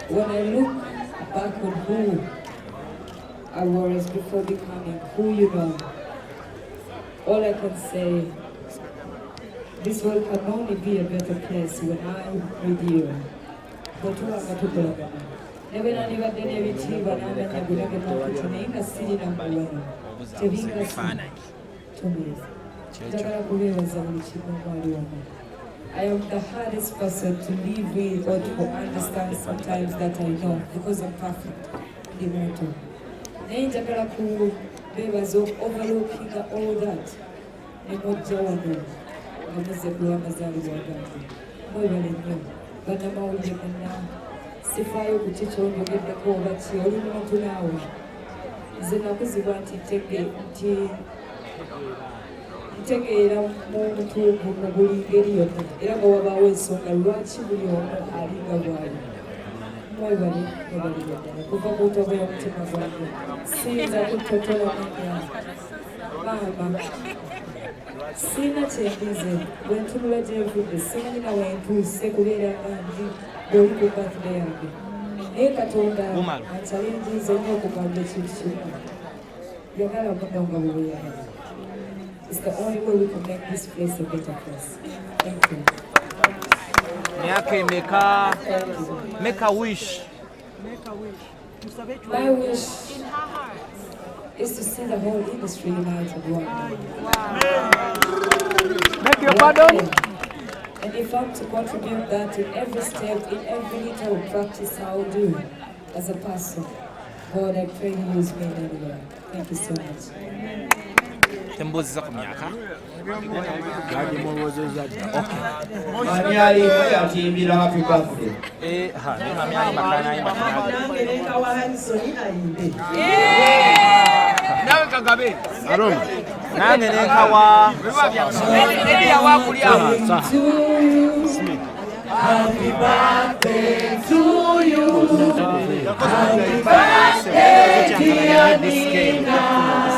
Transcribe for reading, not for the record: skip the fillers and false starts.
When I look back on who I was before becoming who you know, all I can say, this world can only be a better place when I'm with you. But who am I to go? Never done everything, but I'm not going to get to name a city number one. Tebinga to me. I am the hardest person to live with or to understand sometimes that I know because I'm perfect. Nenjagala ku bebazo overlooking all that. Nemojawano. Ngamuze kuwa mazali wagange. Mwebale nnyo. Bannamawulire mwenna. Sifaayo ku kiki onjogeddeko oba ki oli muntu naawe. Nze nakuzibwa nti ntegeera mu mutuufu mu buli ngeri yonna era nga wabaawo ensonga lwaki buli omu alinga bwali. Mwebale ddala kuva ku ntobo y'omutima gwange siyinza kutotola manya maama sirina kyendize bwe ntunula gyenvudde simanyi na wentuuse kubeera nga ndi bw'oli ku birthday yange naye Katonda anchalenjiza nnyo okugamba ekintu kimu yagala muno nga bwe bweyagala. It's the only way we can make this place a better place. Thank you. Make a wish. My wish is to see the whole industry united one day. Make your pardon. And if I'm to contribute that in every step, in every little practice I'll do as a person, God, I pray you use me anywhere. Thank you so much. Tembuziza ku myaka. Ani ali atiimbira happy birthday. Mami ali makana ayimba. Nawe kagabe. Aroma. Nange nenkawa. Edia wakuli aho. Happy birthday to you. Happy birthday, dear Nina.